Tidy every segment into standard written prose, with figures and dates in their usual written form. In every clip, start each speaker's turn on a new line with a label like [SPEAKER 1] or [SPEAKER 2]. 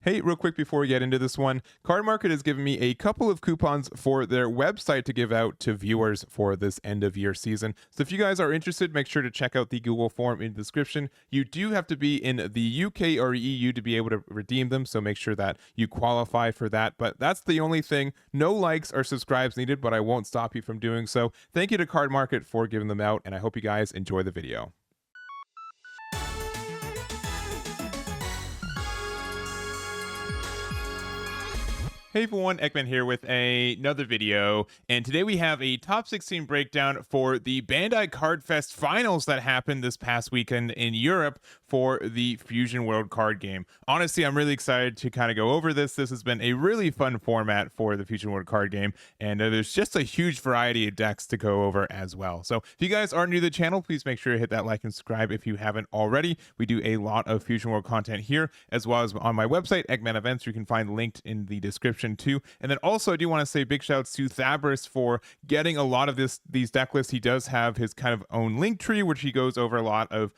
[SPEAKER 1] Hey, real quick before we get into this one, Card Market has given me a couple of coupons for their website to give out to viewers for this end of year season. So if you guys are interested, make sure to check out the Google form in the description. You do have to be in the UK or EU to be able to redeem them, so make sure that you qualify for that. But that's the only thing. No likes or subscribes needed, but I won't stop you from doing so. Thank you to Card Market for giving them out, and I hope you guys enjoy the video. Hey everyone, Ekman here with another video, and today we have a top 16 breakdown for the Bandai Card Fest finals that happened this past weekend in Europe for the Fusion World card game. Honestly, I'm really excited to kind of go over this. This has been a really fun format for the Fusion World card game, and there's just a huge variety of decks to go over as well. So if you guys are new to the channel, please make sure to hit that like and subscribe if you haven't already. We do a lot of Fusion World content here, as well as on my website, Eggman Events, you can find linked in the description too. And then also I do want to say big shouts to Thabris for getting a lot of these deck lists. He does have his kind of own link tree, which he goes over a lot of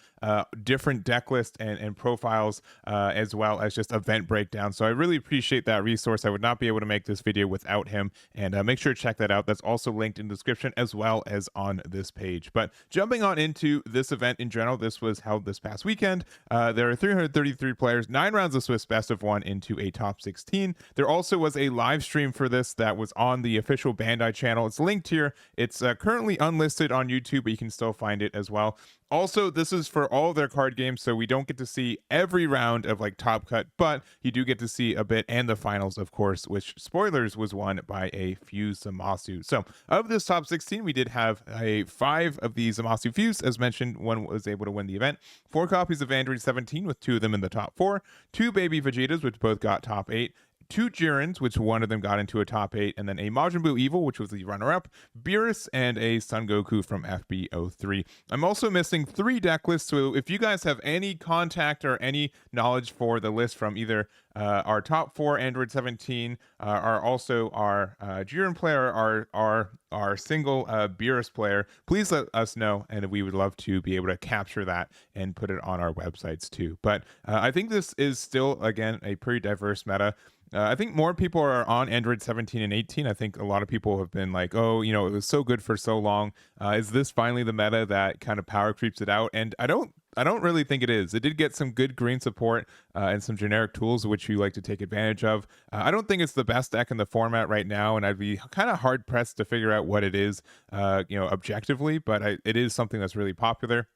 [SPEAKER 1] different deck lists and profiles, as well as just event breakdown. So I really appreciate that resource. I would not be able to make this video without him, and make sure to check that out. That's also linked in the description as well as on this page. But jumping on into this event in general, this was held this past weekend. There are 333 players, 9 rounds of Swiss best of 1 into a top 16. There also was a live stream for this that was on the official Bandai channel. It's linked here. It's currently unlisted on YouTube, but you can still find it as well. Also, this is for all of their card games, so we don't get to see every round of like Top Cut, but you do get to see a bit, and the finals, of course, which, spoilers, was won by a Fused Zamasu. So of this top 16, we did have 5 of the Zamasu Fused. As mentioned, one was able to win the event. 4 copies of Aandroidd 17, with 2 of them in the top 4. 2 Baby Vegetas, which both got top 8. 2 Jirens, which one of them got into a top 8, and then a Majin Buu Evil, which was the runner-up, Beerus, and a Son Goku from FB03. I'm also missing 3 deck lists, so if you guys have any contact or any knowledge for the list from either our top 4 Aandroidd 17, are also our Jiren player, our single Beerus player, please let us know, and we would love to be able to capture that and put it on our websites too. But I think this is still, again, a pretty diverse meta. I think more people are on Aandroidd 17 and 18. I think a lot of people have been like, oh, you know, it was so good for so long. Is this finally the meta that kind of power creeps it out? And I don't really think it is. It did get some good green support and some generic tools which you like to take advantage of. I don't think it's the best deck in the format right now, and I'd be kind of hard pressed to figure out what it is, objectively. But it is something that's really popular.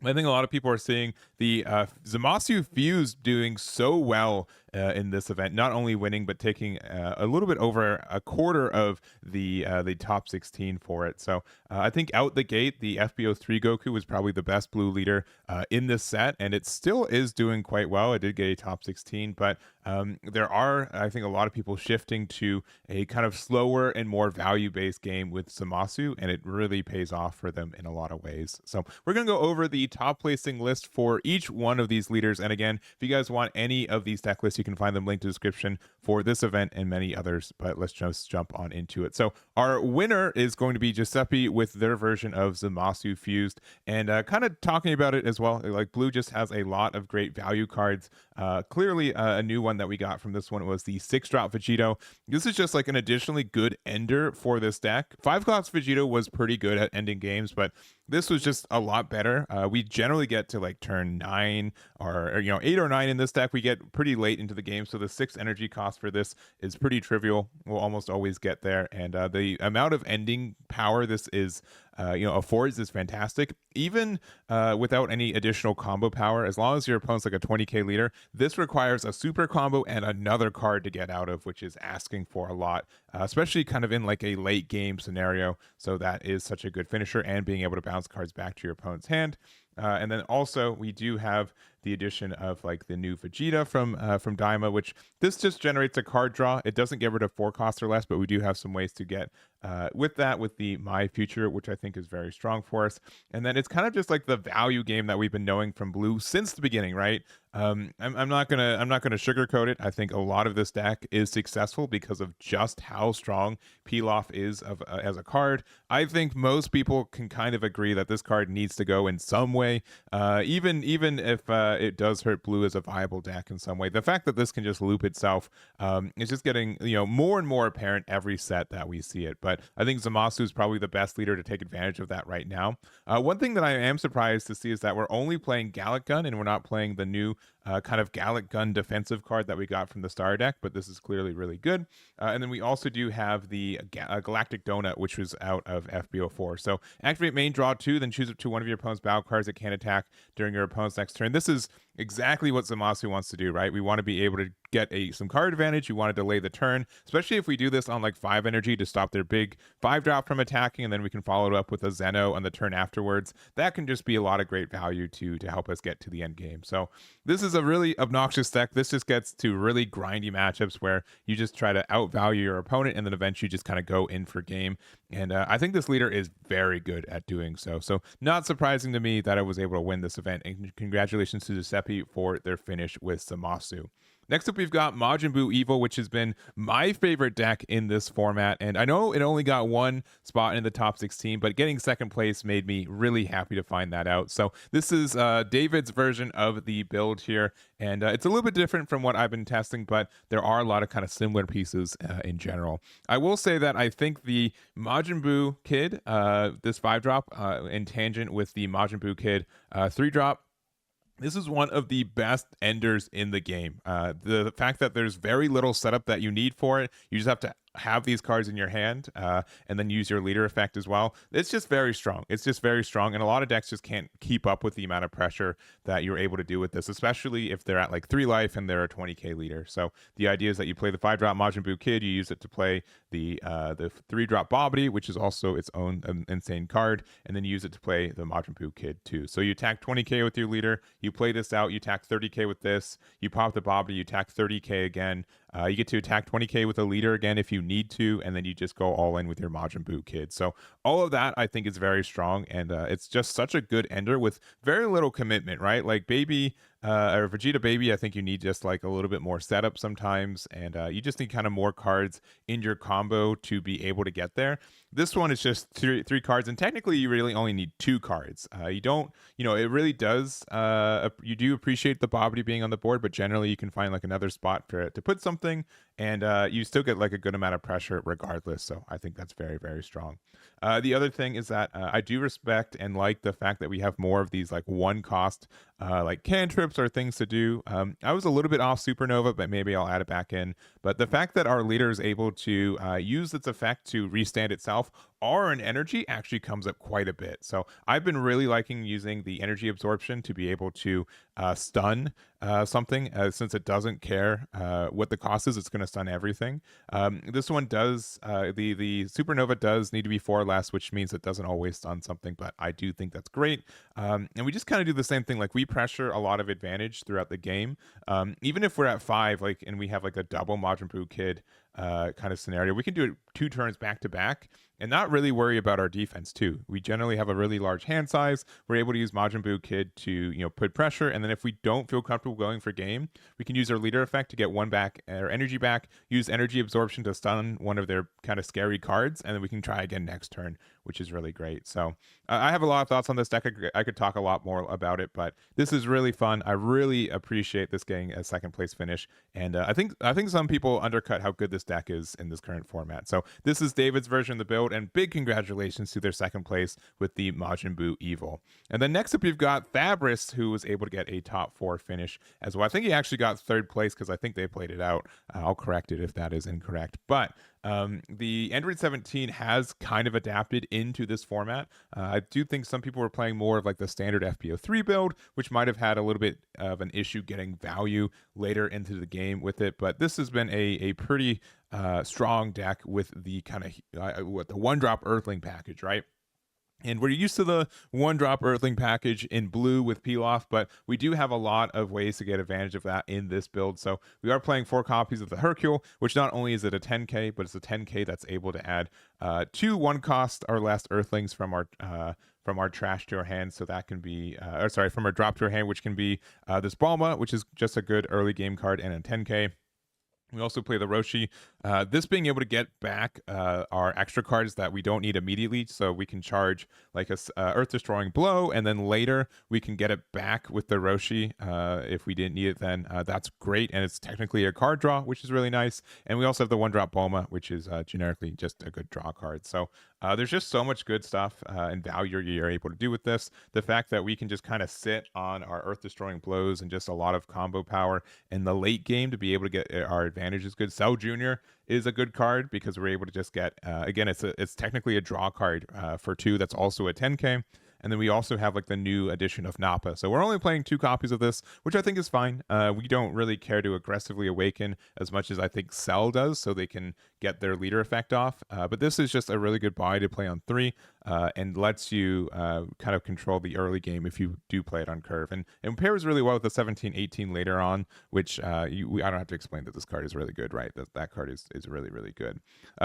[SPEAKER 1] I think a lot of people are seeing the Zamasu Fuse doing so well in this event, not only winning but taking a little bit over a quarter of the top 16 for it. So I think out the gate, the FB03 Goku was probably the best blue leader in this set, and it still is doing quite well. It did get a top 16, but there are, I think, a lot of people shifting to a kind of slower and more value-based game with Zamasu, and it really pays off for them in a lot of ways. So we're going to go over the top placing list for each one of these leaders, and again, if you guys want any of these deck lists, you can find them linked in the description for this event and many others, but let's just jump on into it. So our winner is going to be Giuseppe with their version of Zamasu Fused, and kind of talking about it as well, like blue just has a lot of great value cards. Clearly a new one that we got from this one was the 6-drop Vegeta. This is just like an additionally good ender for this deck. 5 clocks Vegeta was pretty good at ending games, but this was just a lot better. We generally get to like turn 9 or 8 or 9 in this deck. We get pretty late into the game, so the 6 energy cost for this is pretty trivial. We'll almost always get there, and the amount of ending power this is affords is fantastic. Even without any additional combo power, as long as your opponent's like a 20k leader, this requires a super combo and another card to get out of, which is asking for a lot, especially kind of in like a late game scenario. So that is such a good finisher, and being able to bounce cards back to your opponent's hand. And then also we do have the addition of like the new Vegeta from Daima, which this just generates a card draw. It doesn't get rid of 4 costs or less, but we do have some ways to get with that, with the My Future, which I think is very strong for us. And then it's kind of just like the value game that we've been knowing from blue since the beginning, right? I'm not gonna sugarcoat it. I think a lot of this deck is successful because of just how strong Pilaf is as a card. I think most people can kind of agree that this card needs to go in some way, even if it does hurt blue as a viable deck in some way. The fact that this can just loop itself is just getting more and more apparent every set that we see it. But I think Zamasu is probably the best leader to take advantage of that right now. One thing that I am surprised to see is that we're only playing Gallic Gun and we're not playing the new kind of Gallic Gun defensive card that we got from the star deck, but this is clearly really good. And then we also do have the Galactic Donut, which was out of FB04. So activate main, draw 2, then choose up to one of your opponent's battle cards that can attack during your opponent's next turn. This is exactly what Zamasu wants to do, right? We want to be able to get some card advantage. You want to delay the turn, especially if we do this on like 5 energy to stop their big 5-drop from attacking, and then we can follow it up with a Zeno on the turn afterwards. That can just be a lot of great value to help us get to the end game. So this is a really obnoxious deck. This just gets to really grindy matchups where you just try to outvalue your opponent and then eventually just kind of go in for game. And I think this leader is very good at doing so. So not surprising to me that I was able to win this event. And congratulations to Giuseppe for their finish with Zamasu. Next up, we've got Majin Buu Evil, which has been my favorite deck in this format. And I know it only got one spot in the top 16, but getting second place made me really happy to find that out. So this is David's version of the build here. And it's a little bit different from what I've been testing, but there are a lot of kind of similar pieces in general. I will say that I think the Majin Buu Kid, this 5-drop in tangent with the Majin Buu Kid 3-drop, this is one of the best enders in the game. The fact that there's very little setup that you need for it, you just have to have these cards in your hand and then use your leader effect as well. It's just very strong. It's just very strong, and a lot of decks just can't keep up with the amount of pressure that you're able to do with this, especially if they're at like 3 life and they're a 20k leader. So the idea is that you play the 5-drop Majin Buu Kid, you use it to play the 3-drop Bobbity, which is also its own insane card, and then you use it to play the Majin Buu Kid too. So you attack 20k with your leader, you play this out, you attack 30k with this, you pop the Bobbity, you attack 30k again. You get to attack 20k with a leader again if you need to, and then you just go all in with your Majin Buu Kid. So all of that I think is very strong, and it's just such a good ender with very little commitment, right? Like Baby or Vegeta Baby, I think you need just like a little bit more setup sometimes, and you just need kind of more cards in your combo to be able to get there. This one is just three cards, and technically you really only need 2 cards. You don't, it really does, you do appreciate the Bobbity being on the board, but generally you can find like another spot for it to put something, and you still get like a good amount of pressure regardless. So I think that's very, very strong. The other thing is that I do respect and like the fact that we have more of these like 1-cost like cantrips or things to do. I was a little bit off Supernova, but maybe I'll add it back in. But the fact that our leader is able to use its effect to restand itself or an energy actually comes up quite a bit. So I've been really liking using the energy absorption to be able to stun something, since it doesn't care what the cost is, it's going to stun everything. This one does, the Supernova does need to be 4 or less, which means it doesn't always stun something, but I do think that's great. And we just kind of do the same thing, like we pressure a lot of advantage throughout the game. Even if we're at 5, like, and we have like a double Majin Buu Kid kind of scenario, we can do it 2 turns back to back and not really worry about our defense too. We generally have a really large hand size. We're able to use Majin Buu Kid to put pressure, and then if we don't feel comfortable going for game, we can use our leader effect to get 1 back or energy back, use energy absorption to stun one of their kind of scary cards, and then we can try again next turn, which is really great. So I have a lot of thoughts on this deck. I could talk a lot more about it, but this is really fun. I really appreciate this getting a second place finish, and I think some people undercut how good this deck is in this current format. So this is David's version of the build, and big congratulations to their second place with the Majin Buu Evil. And then next up, you've got Thabris, who was able to get a top 4 finish as well. I think he actually got 3rd place because I think they played it out. I'll correct it if that is incorrect. But the Aandroidd 17 has kind of adapted into this format. I do think some people were playing more of like the standard FB03 build, which might have had a little bit of an issue getting value later into the game with it. But this has been a pretty strong deck with the kind of the 1-drop Earthling package, right? And we're used to the 1-drop Earthling package in blue with peel-off, but we do have a lot of ways to get advantage of that in this build. So we are playing 4 copies of the Hercule, which not only is it a 10k, but it's a 10k that's able to add 2 1-cost or less Earthlings from our trash to our hand. So that can be, from our drop to our hand, which can be this Balma, which is just a good early game card and a 10k. We also play the Roshi. This being able to get back our extra cards that we don't need immediately, so we can charge like a Earth Destroying Blow, and then later we can get it back with the Roshi if we didn't need it. Then that's great, and it's technically a card draw, which is really nice. And we also have the 1-drop Boma, which is generically just a good draw card. So there's just so much good stuff and value you're able to do with this. The fact that we can just kind of sit on our Earth Destroying Blows and just a lot of combo power in the late game to be able to get our advantage is good. Cell Jr. is a good card because we're able to just get, again, it's technically a draw card for 2 that's also a 10k. And then we also have like the new edition of Nappa. So we're only playing 2 copies of this, which I think is fine. We don't really care to aggressively awaken as much as I think Cell does, so they can get their leader effect off. But this is just a really good buy to play on 3 and lets you kind of control the early game if you do play it on curve. And pairs really well with the 17-18 later on, which I don't have to explain that this card is really good, right? That card is really, really good.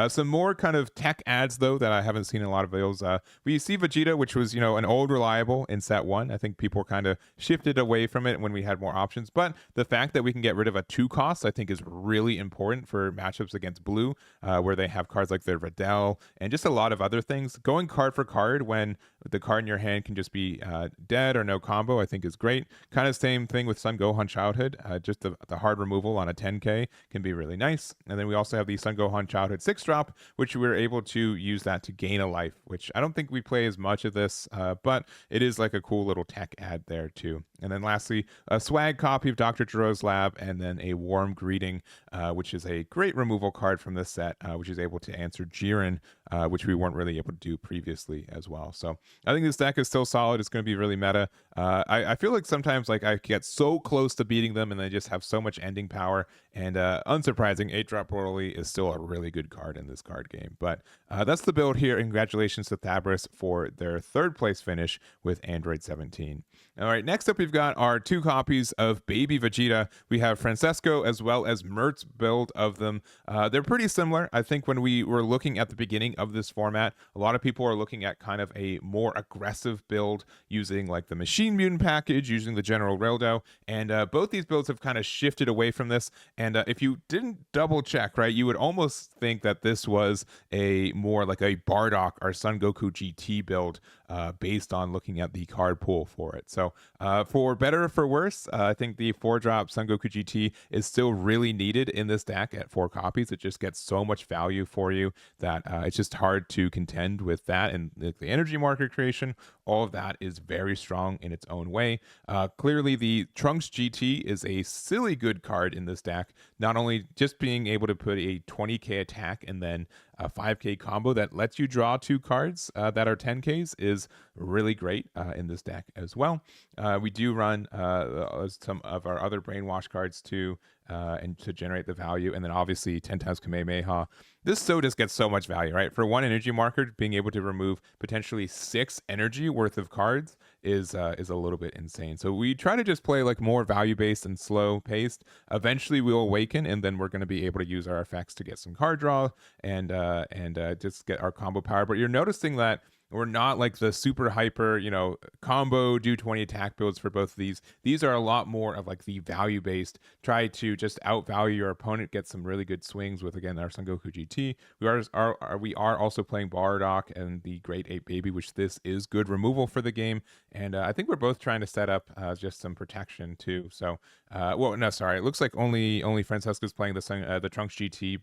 [SPEAKER 1] Some more kind of tech ads, though, that I haven't seen in a lot of videos. We see Vegeta, which was, an old reliable in set 1. I think people kind of shifted away from it when we had more options. But the fact that we can get rid of a 2 cost, I think, is really important for matchups against blue, where they have cards like their Videl and just a lot of other things. Going card for card when the card in your hand can just be dead or no combo, I think is great. Kind of same thing with Sun Gohan Childhood. Just the hard removal on a 10k can be really nice. And then we also have the Sun Gohan Childhood 6-drop, which we're able to use that to gain a life, which I don't think we play as much of this, but it is like a cool little tech ad there too. And then lastly, a swag copy of Dr. Giro's Lab, and then a Warm Greeting, which is a great removal card from this set, which is able to answer Jiren, which we weren't really able to do previously as well. So I think this deck is still solid. It's going to be really meta. I feel like sometimes like I get so close to beating them and they just have so much ending power. And unsurprising, 8-drop Broly is still a really good card in this card game. But that's the build here. Congratulations to Thabris for their 3rd place finish with Aandroidd 17. All right, next up we've got our 2 copies of Baby Vegeta. We have Francesco as well as Mert's build of them. They're pretty similar. I think when we were looking at the beginning of this format, a lot of people are looking at kind of a more aggressive build using like the Machine Mutant package, using the General Raildo, and both these builds have kind of shifted away from this. And if you didn't double check, right, you would almost think that this was a more like a Bardock or Son Goku GT build based on looking at the card pool for it. So for better or for worse, I think the 4-drop Son Goku GT is still really needed in this deck at 4 copies. It just gets so much value for you that it's just hard to contend with that. And the energy marker creation, all of that is very strong in its own way. Clearly, the Trunks GT is a silly good card in this deck. Not only just being able to put a 20k attack and then a 5k combo that lets you draw 2 cards that are 10ks is really great in this deck as well. We do run some of our other Brainwash cards too, and to generate the value, and then obviously 10 times Kamehameha. This so just gets so much value, right? For 1 energy marker, being able to remove potentially 6 energy worth of cards is a little bit insane. So we try to just play like more value-based and slow-paced. Eventually we'll awaken, and then we're going to be able to use our effects to get some card draw and just get our combo power. But you're noticing that we're not like the super hyper, combo do 20 attack builds for both of these. These are a lot more of like the value based. Try to just outvalue your opponent, get some really good swings with, again, our Son Goku GT. We are also playing Bardock and the Great Ape Baby, which this is good removal for the game. And I think we're both trying to set up just some protection too. So, it looks like only Francesco's playing the Trunks GT,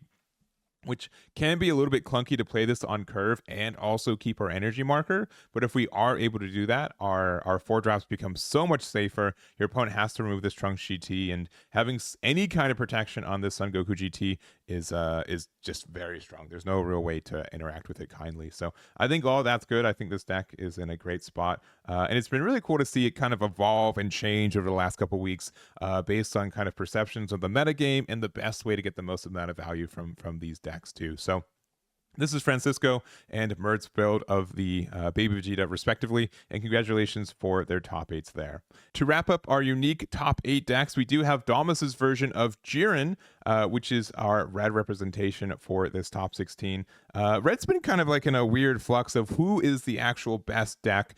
[SPEAKER 1] which can be a little bit clunky to play this on curve and also keep our energy marker. But if we are able to do that, our 4-drops become so much safer. Your opponent has to remove this Trunks GT, and having any kind of protection on this Son Goku GT is just very strong. There's no real way to interact with it kindly. So I think all that's good. I think this deck is in a great spot. And it's been really cool to see it kind of evolve and change over the last couple weeks based on kind of perceptions of the metagame and the best way to get the most amount of value from these decks too. So this is Francesco and Mert's build of the Baby Vegeta, respectively, and congratulations for their top 8s there. To wrap up our unique top 8 decks, we do have Dalmis's version of Jiren, which is our red representation for this top 16. Red's been kind of like in a weird flux of who is the actual best deck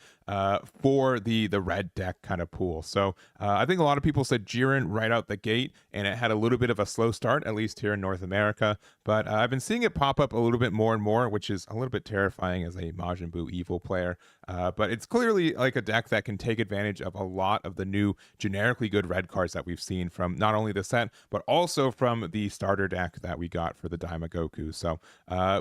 [SPEAKER 1] for the red deck kind of pool. So I think a lot of people said Jiren right out the gate, and it had a little bit of a slow start, at least here in North America. But I've been seeing it pop up a little bit more and more, which is a little bit terrifying as a Majin Buu evil player. But it's clearly like a deck that can take advantage of a lot of the new generically good red cards that we've seen from not only the set, but also from the starter deck that we got for the Daima Goku. So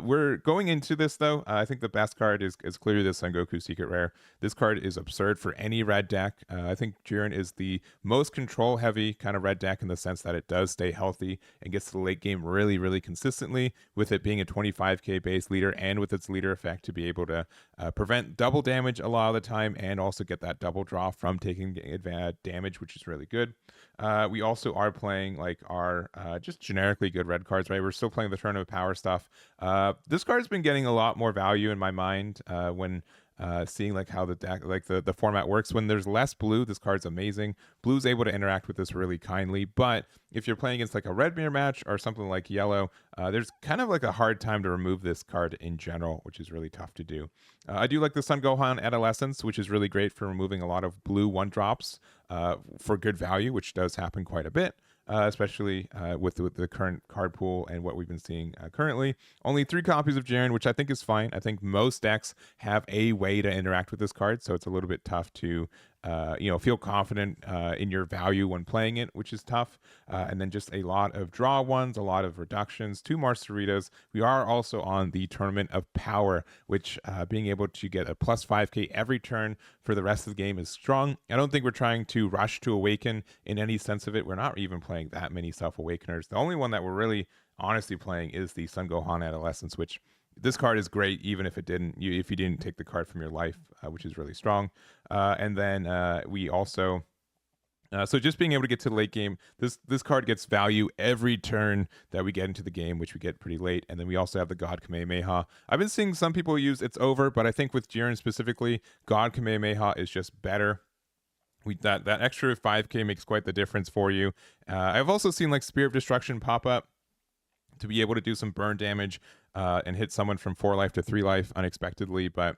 [SPEAKER 1] we're going into this, though. I think the best card is clearly the Son Goku Secret Rare. This card is absurd for any red deck. I think Jiren is the most control heavy kind of red deck in the sense that it does stay healthy and gets to the late game really, really consistently, with it being a 25k base leader and with its leader effect to be able to prevent double damage a lot of the time and also get that double draw from taking damage, which is really good. We also are playing like our just generically good red cards, right? We're still playing the Tournament of Power stuff. This card's been getting a lot more value in my mind when seeing like how the deck, like the format works. When there's less blue, this card's amazing. Blue's able to interact with this really kindly, but if you're playing against like a red mirror match or something like yellow, there's kind of like a hard time to remove this card in general, which is really tough to do. I do like the Son Gohan Adolescence, which is really great for removing a lot of blue 1-drops for good value, which does happen quite a bit. Especially with the current card pool and what we've been seeing currently. Only 3 copies of Jiren, which I think is fine. I think most decks have a way to interact with this card, so it's a little bit tough to feel confident in your value when playing it, which is tough. And then just a lot of draw ones, a lot of reductions, 2 Marceritas. We are also on the Tournament of Power, which being able to get a plus 5k every turn for the rest of the game is strong. I don't think we're trying to rush to awaken in any sense of it. We're not even playing that many self-awakeners. The only one that we're really honestly playing is the Son Gohan Adolescence, which this card is great even if if you didn't take the card from your life, which is really strong. And then we also so just being able to get to the late game, this card gets value every turn that we get into the game, which we get pretty late. And then we also have the God Kamehameha. I've been seeing some people use It's Over, but I think with Jiren specifically, God Kamehameha is just better. That extra 5k makes quite the difference for you. I've also seen like Spear of Destruction pop up to be able to do some burn damage and hit someone from 4 life to 3 life unexpectedly. But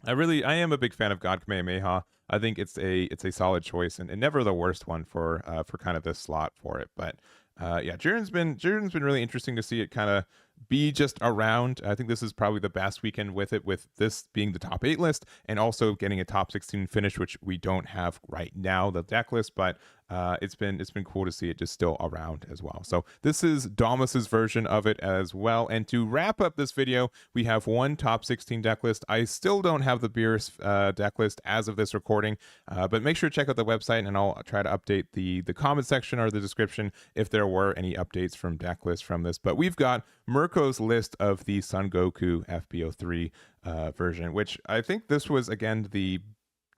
[SPEAKER 1] I am a big fan of God Kamehameha. I think it's a solid choice and never the worst one for kind of this slot for it. But yeah, Jiren's been really interesting to see it kind of be just around. I think this is probably the best weekend with it, with this being the top 8 list and also getting a top 16 finish, which we don't have right now, the deck list, but it's been cool to see it just still around as well. So this is Dalmis's version of it as well. And to wrap up this video, we have one top 16 deck list. I still don't have the Beerus deck list as of this recording, but make sure to check out the website and I'll try to update the comment section or the description if there were any updates from deck lists from this. But we've got Mirco's list of the Son Goku FB03 version, which I think this was again the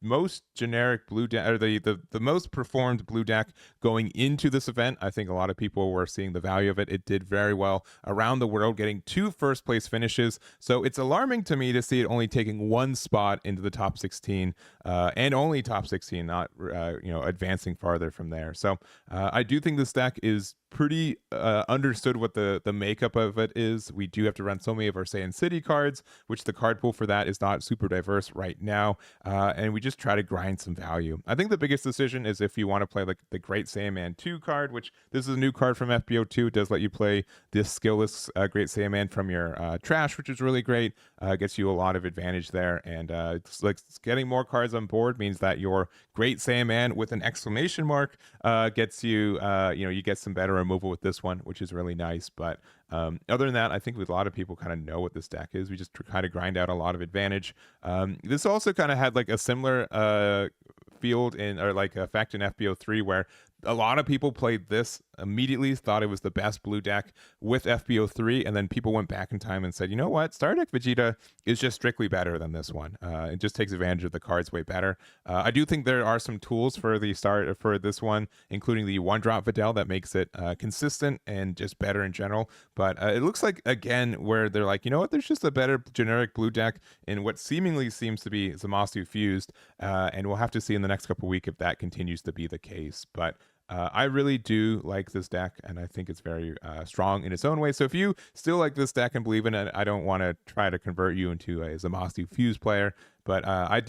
[SPEAKER 1] most generic blue deck, or the most performed blue deck going into this event. I think a lot of people were seeing the value of it. It did very well around the world, getting 2 first place finishes. So it's alarming to me to see it only taking 1 spot into the top 16 and only top 16, not advancing farther from there. So I do think this deck is pretty understood what the makeup of it is. We do have to run so many of our Saiyan City cards, which the card pool for that is not super diverse right now, and we just try to grind some value. I think the biggest decision is if you want to play like the Great Saiyaman 2 card, which this is a new card from FB02. It does let you play this skillless Great Saiyaman from your trash, which is really great. Gets you a lot of advantage there, and it's like getting more cards on board means that your Great Saiyaman with an exclamation mark gets you you get some better removal with this one, which is really nice. But other than that, I think a lot of people kind of know what this deck is. We just kind of grind out a lot of advantage. This also kind of had like a similar field or like effect in FB03 where a lot of people played this immediately, thought it was the best blue deck with FB03, and then people went back in time and said, you know what, Star Deck Vegeta is just strictly better than this one. It just takes advantage of the cards way better. I do think there are some tools for this one, including the 1-drop Videl that makes it consistent and just better in general. But it looks like, again, where they're like, you know what, there's just a better generic blue deck in what seemingly seems to be Zamasu fused, and we'll have to see in the next couple of weeks if that continues to be the case. But I really do like this deck, and I think it's very strong in its own way. So if you still like this deck and believe in it, I don't want to try to convert you into a Zamasu Fuse player, but I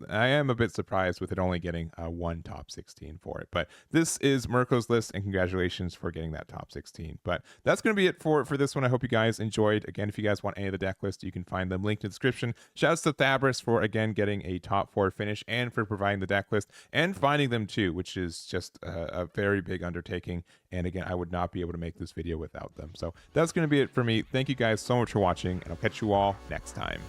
[SPEAKER 1] am a bit surprised with it only getting one top 16 for it. But this is Mirco's list, and congratulations for getting that top 16. But that's going to be it for this one. I hope you guys enjoyed. Again, if you guys want any of the deck lists, you can find them linked in the description. Shouts to Thabris for, again, getting a top 4 finish and for providing the deck list and finding them too, which is just a very big undertaking. And again, I would not be able to make this video without them. So that's going to be it for me. Thank you guys so much for watching, and I'll catch you all next time.